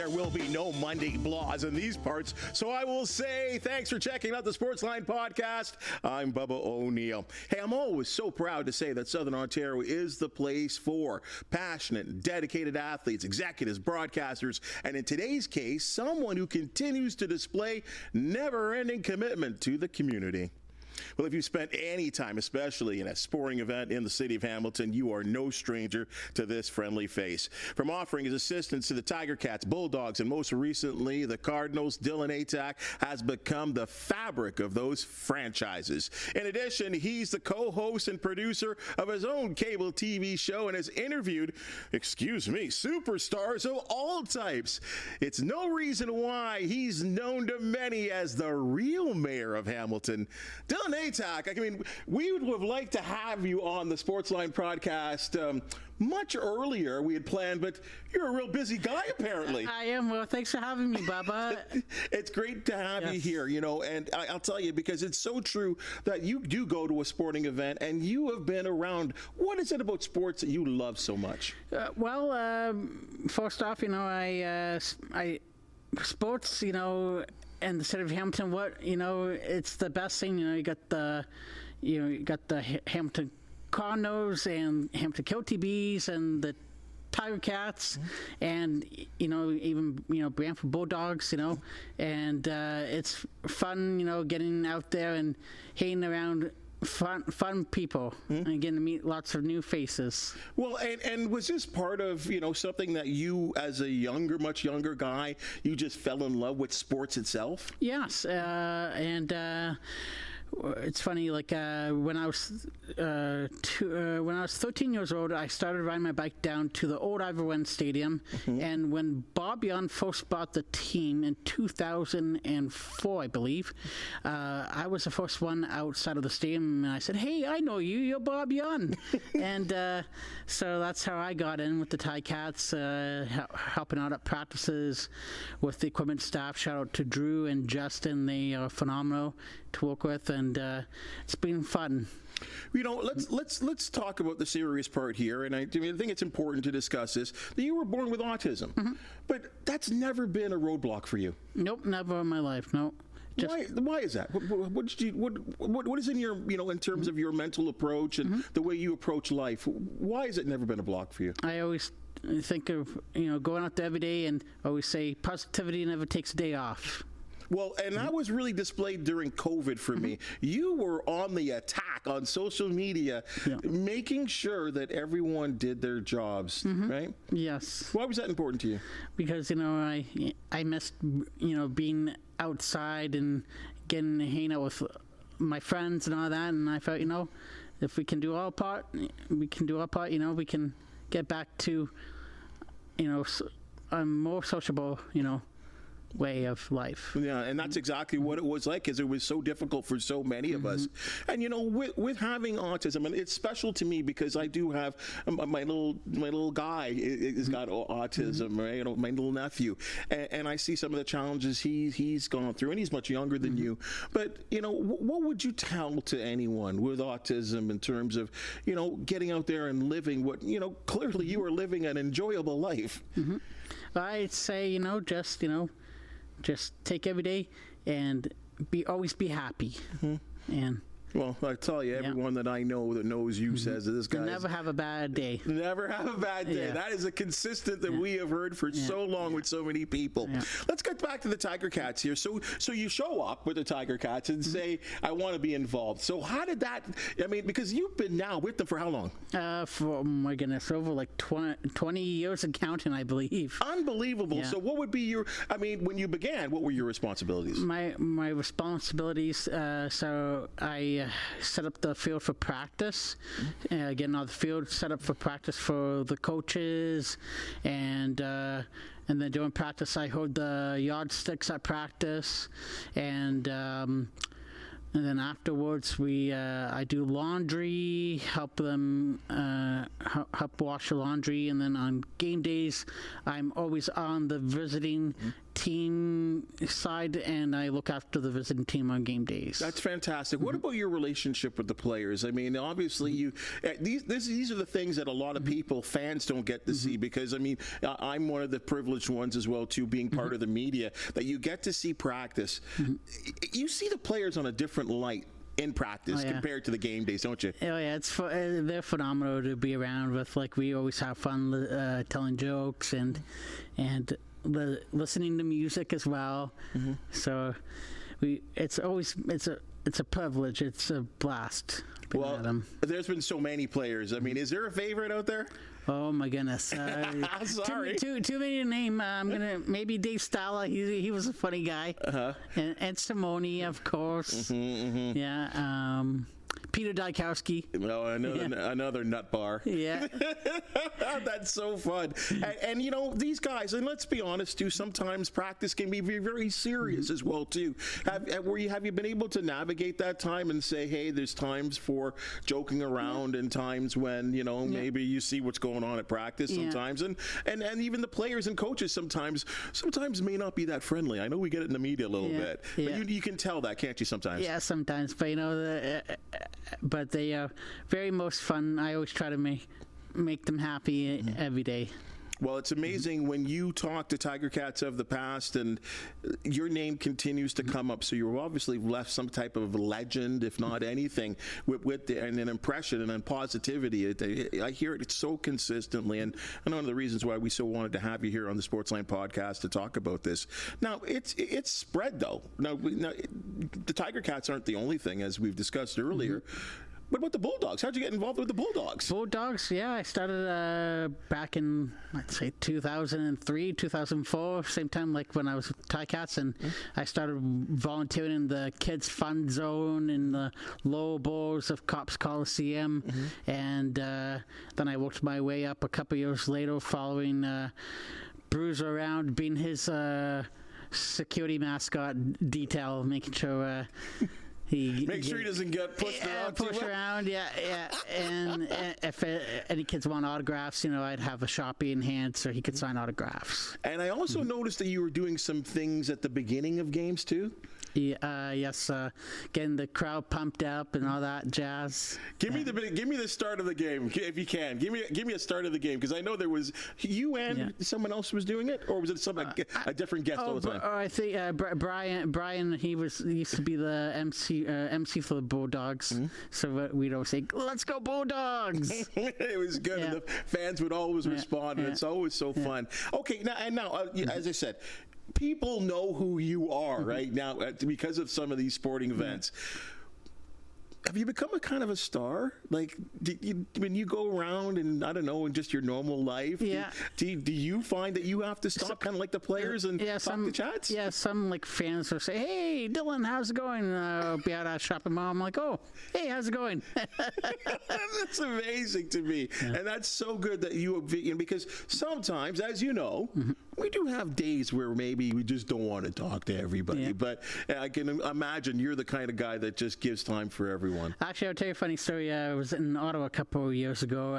there will be no Monday blahs in these parts. So I will say thanks for checking out the Sportsline Podcast. I'm Bubba O'Neil. Hey, I'm always so proud to say that Southern Ontario is the place for passionate, dedicated athletes, executives, broadcasters, and in today's case, someone who continues to display never-ending commitment to the community. Well, if you spent any time, especially in a sporting event in the city of Hamilton, you are no stranger to this friendly face. From offering his assistance to the Tiger Cats, Bulldogs, and most recently the Cardinals, Dylan Atack has become the fabric of those franchises. In addition, he's the co-host and producer of his own cable TV show and has interviewed, superstars of all types. It's no reason why he's known to many as the real mayor of Hamilton. Dylan Atack, I mean, we would have liked to have you on the Sportsline Podcast much earlier we had planned, but you're a real busy guy apparently. I am. Well, thanks for having me, Bubba. It's great to have you here, you know, and I'll tell you, because it's so true that you do go to a sporting event and you have been around. What is it about sports that you love so much? First off, you know, I sports, you know, and the city of Hamilton, it's the best thing. You got the Hamilton Cardinals and Hamilton KOTBs and the Tiger Cats, and even Brantford Bulldogs, and it's fun, getting out there and hanging around fun people and getting to meet lots of new faces. Well, and was this part of something that you, as a much younger guy, you just fell in love with sports itself? Yes, and it's funny. Like when I was 13 years old, I started riding my bike down to the old Ivor Wen Stadium, and when Bob Young first bought the team in 2004, I believe, I was the first one outside of the stadium, and I said, "Hey, I know you. You're Bob Young," and so that's how I got in with the Ticats, helping out at practices with the equipment staff. Shout out to Drew and Justin; they are phenomenal to work with, and it's been fun. Let's talk about the serious part here, and I think it's important to discuss this. That you were born with autism, but that's never been a roadblock for you. Nope, never in my life. No. Why is that? What is in your in terms of your mental approach and the way you approach life? Why has it never been a block for you? I always think of going out there every day and always say positivity never takes a day off. Well, and that was really displayed during COVID for me. You were on the attack on social media, making sure that everyone did their jobs, right? Yes. Why was that important to you? Because, I missed, being outside and hanging out with my friends and all that. And I felt, if we can do our part, we can get back to, a more sociable, way of life. Yeah, and that's exactly what it was like, because it was so difficult for so many of us. And with having autism, and it's special to me because I do have my little guy has got autism, right? My little nephew, and I see some of the challenges he's gone through, and he's much younger than you. But what would you tell to anyone with autism in terms of getting out there and living what clearly you are living an enjoyable life? I'd say just take every day and always be happy. And well, I tell you, everyone that I know that knows you says that this guy never have a bad day. Never have a bad day. That is a consistent that we have heard for so long with so many people. Let's get back to the Tiger Cats here. So you show up with the Tiger Cats and say, I want to be involved. So how did that, because you've been now with them for how long? For, oh my goodness, over like 20 years and counting, I believe. Unbelievable. So what would be when you began, what were your responsibilities? My responsibilities, so I set up the field for practice, getting all the field set up for practice for the coaches, and then during practice I hold the yardsticks at practice, and then afterwards I do laundry, help them help wash the laundry, and then on game days I'm always on the visiting team side, and I look after the visiting team on game days. That's fantastic. What about your relationship with the players? I mean, obviously, these are the things that a lot of people, fans, don't get to see, because, I mean, I'm one of the privileged ones as well, too, being part of the media, that you get to see practice. You see the players on a different light in practice compared to the game days, don't you? Oh yeah, they're phenomenal to be around with. Like, we always have fun telling jokes and listening to music as well. So it's a privilege. It's a blast. Well, there's been so many players. I mean, is there a favorite out there? Oh my goodness! Sorry, too many to name. I'm gonna maybe Dave Stala. He was a funny guy. And Simone, of course. Yeah. Peter Dykowski. No, another nut bar. Yeah. That's so fun. And you know, these guys, and let's be honest too, sometimes practice can be very, very serious as well too. Have you been able to navigate that time and say, hey, there's times for joking around and times when, you know, maybe you see what's going on at practice sometimes, and even the players and coaches sometimes may not be that friendly. I know we get it in the media a little bit, but you can tell that, can't you, sometimes? Yeah, sometimes, but you know, but they are very most fun. I always try to make them happy every day. Well, it's amazing when you talk to Tiger Cats of the past and your name continues to come up. So you're obviously left some type of legend, if not anything, with an impression and positivity. I hear it so consistently. And one of the reasons why we so wanted to have you here on the Sportsline Podcast to talk about this. Now, it's spread, though. Now, the Tiger Cats aren't the only thing, as we've discussed earlier. What about the Bulldogs? How'd you get involved with the Bulldogs? Bulldogs, yeah. I started back in, I'd say, 2003, 2004, same time like when I was with Ticats, and I started volunteering in the Kids Fun Zone in the low bowls of Cops Coliseum, and then I worked my way up a couple years later following Bruiser around, being his security mascot detail, making sure... Make sure he doesn't get pushed around. And if any kids want autographs, you know, I'd have a Sharpie in hand so he could sign autographs. And I also noticed that you were doing some things at the beginning of games too. Yes, getting the crowd pumped up and all that jazz. Give me the start of the game if you can. Give me a start of the game, because I know there was you and someone else was doing it, or was it a different guest all the time? I think Brian. He used to be the MC for the Bulldogs. So we'd always say, "Let's go Bulldogs!" It was good. And the fans would always respond, and it's always so fun. Okay, now as I said, people know who you are right now because of some of these sporting events. Have you become a kind of a star? Like, when you go around and, I don't know, in just your normal life, do you find that you have to stop kind of like the players and talk to chats? Yeah, some like fans will say, hey, Dylan, how's it going? I'll be out shopping mall. I'm like, oh, hey, how's it going? That's amazing to me. And that's so good that because sometimes, as you know, we do have days where maybe we just don't want to talk to everybody. But I can imagine you're the kind of guy that just gives time for everyone. Actually, I'll tell you a funny story. I was in Ottawa a couple of years ago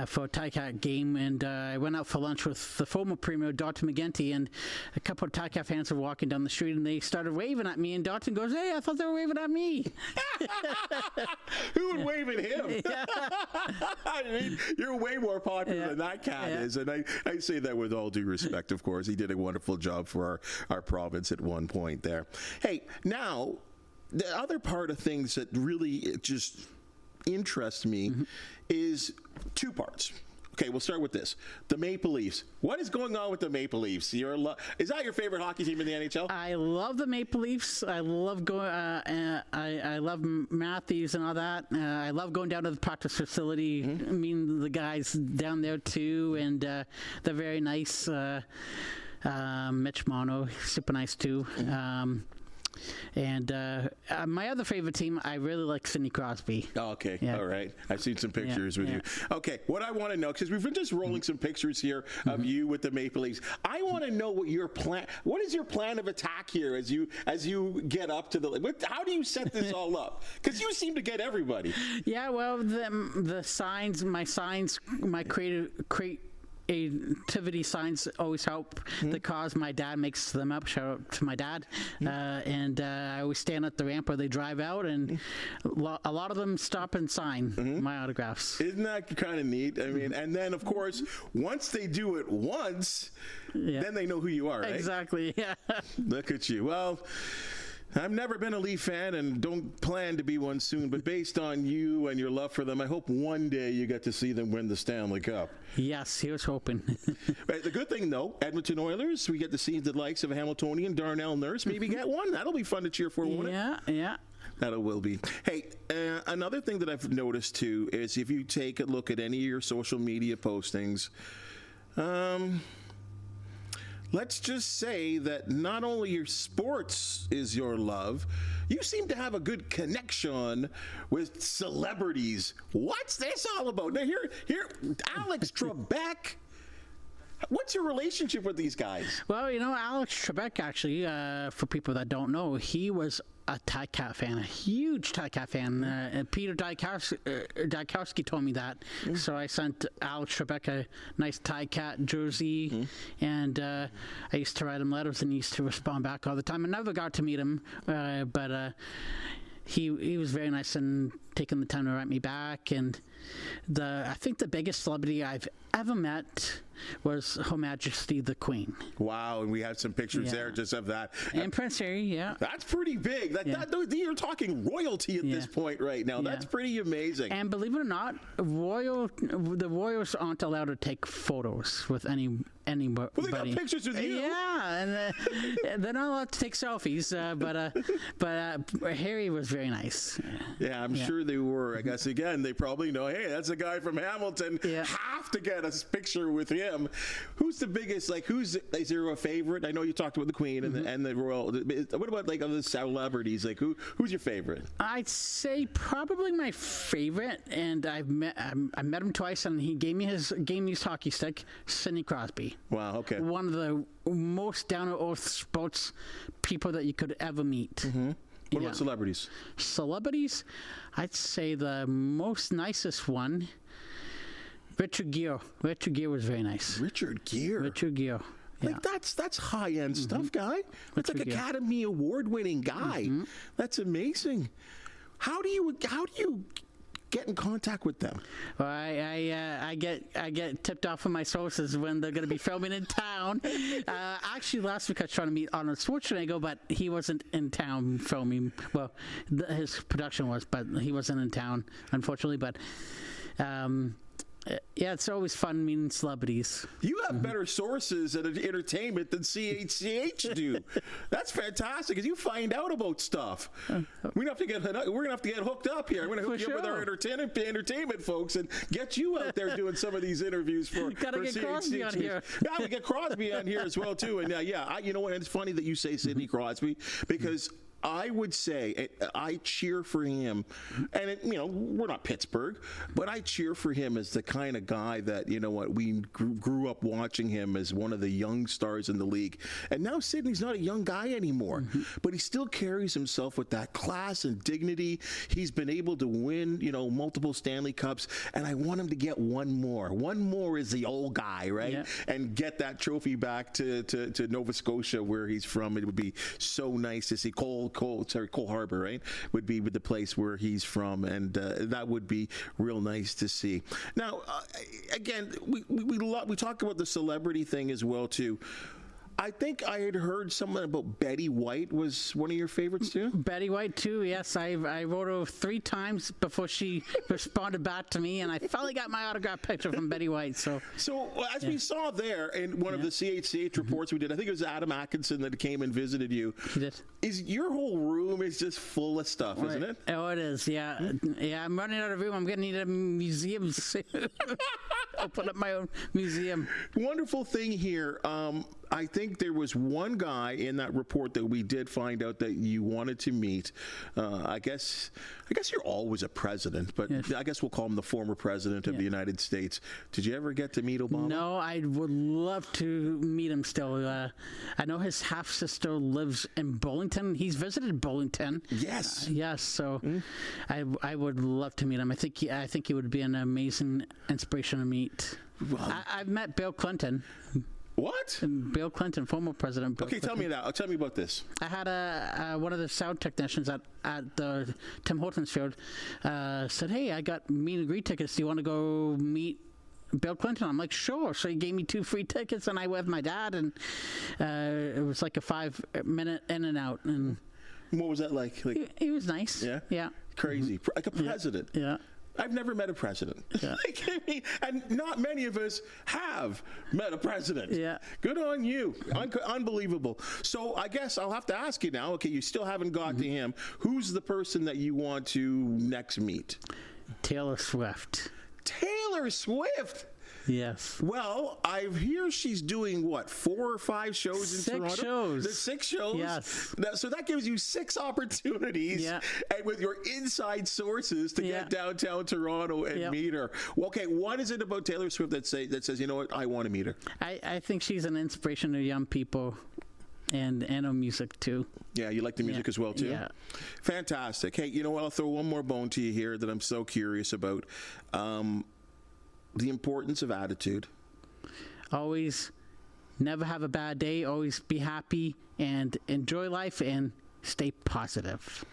for a Ticat game, and I went out for lunch with the former Premier, Dr. McGinty, and a couple of Ticat fans were walking down the street, and they started waving at me, and Dalton goes, hey, I thought they were waving at me. Who would wave at him? I mean, you're way more popular than that cat is, and I say that with all due respect, of course. He did a wonderful job for our province at one point there. Hey, now, the other part of things that really just interests me is two parts. Okay, we'll start with this. The Maple Leafs. What is going on with the Maple Leafs? Is that your favorite hockey team in the NHL? I love the Maple Leafs. I love going. I love Matthews and all that. I love going down to the practice facility, meeting the guys down there too, and they're very nice. Mitch Mono, super nice too. And my other favorite team, I really like Sidney Crosby. Oh, okay. All right. I've seen some pictures with you. Okay. What I want to know, because we've been just rolling some pictures here of you with the Maple Leafs. I want to know what is your plan of attack here as you get up to how do you set this all up? Because you seem to get everybody. Yeah. Well, the signs, my creative nativity signs always help the cause. My dad makes them up. Shout out to my dad. And I always stand at the ramp where they drive out, and a lot of them stop and sign my autographs. Isn't that kind of neat? I mean, and then of course, once they do it once, then they know who you are, right? Exactly, yeah. Look at you. Well, I've never been a Leaf fan and don't plan to be one soon, but based on you and your love for them, I hope one day you get to see them win the Stanley Cup. Yes, he was hoping. Right, the good thing, though, Edmonton Oilers, we get to see the likes of a Hamiltonian, Darnell Nurse, maybe get one. That'll be fun to cheer for, won't it? Yeah. That it will be. Hey, another thing that I've noticed, too, is if you take a look at any of your social media postings, let's just say that not only your sports is your love, you seem to have a good connection with celebrities. What's this all about? Now, here, Alex Trebek. What's your relationship with these guys? Well, Alex Trebek, actually, for people that don't know, he was a Cat fan, a huge Cat fan. And Peter Dykowski told me that. So I sent Alex Trebek a nice Cat jersey, and I used to write him letters, and he used to respond back all the time. I never got to meet him, but he was very nice and taking the time to write me back. And I think the biggest celebrity I've ever met was Her Majesty the Queen. Wow, and we have some pictures there just of that. And Prince Harry, yeah. That's pretty big. You're talking royalty at this point right now. That's pretty amazing. And believe it or not, the royals aren't allowed to take photos with anybody. Well, they got pictures with you. Yeah, and they're not allowed to take selfies, but Harry was very nice. Yeah, I'm sure they were. I guess, again, they probably know, hey, that's a guy from Hamilton. Have to get a picture with him. Who's the biggest, is there a favorite? I know you talked about the Queen and the royal. What about, other celebrities? Who's your favorite? I'd say probably my favorite, and I met him twice, and he gave me his hockey stick, Sidney Crosby. Wow, okay. One of the most down-to-earth sports people that you could ever meet. What about celebrities? Celebrities, I'd say the most nicest one, Richard Gere. Richard Gere was very nice. Richard Gere. Yeah. That's high-end stuff, guy. That's Richard Gere. Academy Award-winning guy. That's amazing. How do you get in contact with them? Well, I get tipped off from my sources when they're going to be filming in town. Actually, last week I was trying to meet Arnold Schwarzenegger, but he wasn't in town filming. Well, his production was, but he wasn't in town, unfortunately. But it's always fun meeting celebrities. You have better sources at entertainment than CHCH do. That's fantastic, because you find out about stuff. We're gonna have to get hooked up here. I'm gonna hook you up with our entertainment folks and get you out there doing some of these interviews for. Gotta get CHCH. Crosby on here. Yeah, we get Crosby on here as well too. And you know what? It's funny that you say Sidney Crosby, because I would say I cheer for him, and we're not Pittsburgh, but I cheer for him as the kind of guy that we grew up watching him as one of the young stars in the league, and now Sidney's not a young guy anymore, but he still carries himself with that class and dignity. He's been able to win multiple Stanley Cups, and I want him to get one more. One more is the old guy, right? And get that trophy back to Nova Scotia, where he's from. It would be so nice to see Cole Harbor, right, would be the place where he's from, and that would be real nice to see. Now, again, we talk about the celebrity thing as well too. I think I had heard something about Betty White was one of your favorites too. Betty White too, yes. I wrote her 3 times before she responded back to me, and I finally got my autograph picture from Betty White. So as we saw there in one of the CHCH reports we did, I think it was Adam Atkinson that came and visited you. He did. Is your whole room is just full of stuff, isn't it? Oh, it is. Yeah, yeah. I'm running out of room. I'm going to need a museum. Open up my own museum. Wonderful thing here. I think there was one guy in that report that we did find out that you wanted to meet. I guess you're always a president, but yes. I guess we'll call him the former president of the United States. Did you ever get to meet Obama? No, I would love to meet him still. I know his half-sister lives in Burlington. He's visited Burlington. Yes. Yes, so I would love to meet him. I think he would be an amazing inspiration to meet. I've met Bill Clinton. What? Bill Clinton, former president. Bill Clinton. Tell me that. Tell me about this. I had one of the sound technicians at the Tim Hortons field said, "Hey, I got meet and greet tickets. Do you want to go meet Bill Clinton?" I'm like, "Sure." So he gave me 2 free tickets, and I went with my dad, and it was like a 5-minute in and out. And what was that like? He was nice. Yeah. Yeah. Crazy, like a president. Yeah. I've never met a president. Yeah. And not many of us have met a president. Yeah. Good on you. Unbelievable. So I guess I'll have to ask you now, okay, you still haven't got to him. Who's the person that you want to next meet? Taylor Swift. Taylor Swift? Yes. Well, I hear she's doing, 4 or 5 shows in Toronto? 6 shows. The 6 shows? Yes. So that gives you 6 opportunities and with your inside sources to get downtown Toronto and meet her. Well, okay, what is it about Taylor Swift that says, you know what, I want to meet her? I think she's an inspiration to young people. And her music too. Yeah, you like the music as well too? Yeah. Fantastic. Hey, you know what? I'll throw one more bone to you here that I'm so curious about. The importance of attitude. Always never have a bad day. Always be happy and enjoy life and stay positive.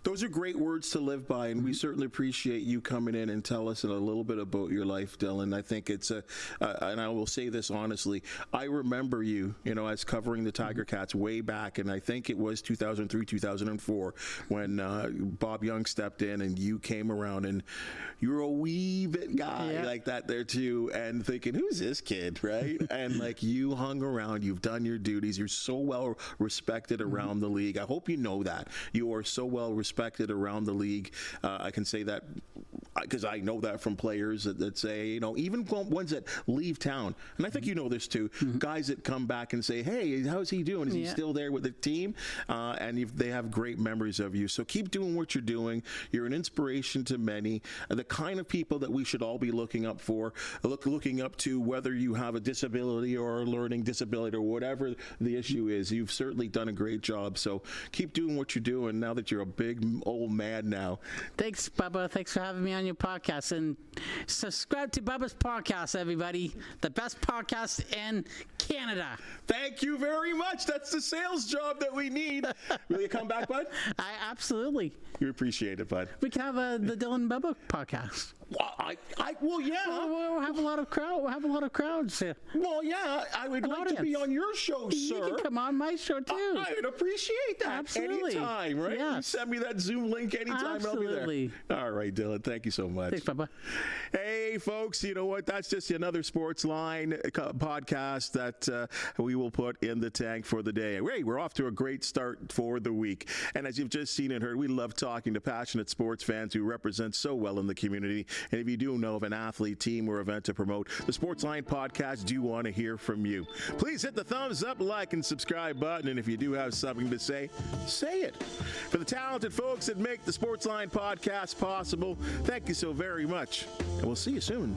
Those are great words to live by, and we certainly appreciate you coming in and tell us a little bit about your life, Dylan. I think it's and I will say this honestly, I remember you, as covering the Tiger Cats way back, and I think it was 2003, 2004, when Bob Young stepped in and you came around, and you're a wee bit guy like that there too, and thinking, who's this kid, right? And you hung around, you've done your duties, you're so well respected around the league. I hope you know that. You are so well respected around the league. I can say that because I know that from players that say, even ones that leave town, and I think you know this too, guys that come back and say, hey, how's he doing? Is he still there with the team? And they have great memories of you. So keep doing what you're doing. You're an inspiration to many, the kind of people that we should all be looking up to, whether you have a disability or a learning disability or whatever the issue is. You've certainly done a great job. So keep doing what you're doing now that you're a big old man now. Thanks, Bubba. Thanks for having me on your podcast. And subscribe to Bubba's podcast, everybody. The best podcast in Canada. Thank you very much. That's the sales job that we need. Will you come back, bud? Absolutely. You appreciate it, bud. We can have the Dylan Bubba podcast. Well, yeah. We'll have a lot of crowds. Well, yeah. I would like to be on your show, sir. You can come on my show too. I would appreciate that. Absolutely. Anytime, right? Yes. You send me that Zoom link anytime. Absolutely. I'll be there. All right, Dylan. Thank you so much. Thanks, Bubba. Hey, folks. You know what? That's just another Sportsline podcast that we will put in the tank for the day. Hey, we're off to a great start for the week. And as you've just seen and heard, we love talking to passionate sports fans who represent so well in the community. And if you do know of an athlete, team, or event to promote, the Sportsline Podcast do want to hear from you. Please hit the thumbs up, like, and subscribe button. And if you do have something to say it. For the talented folks that make the Sportsline Podcast possible, thank you so very much. And we'll see you soon.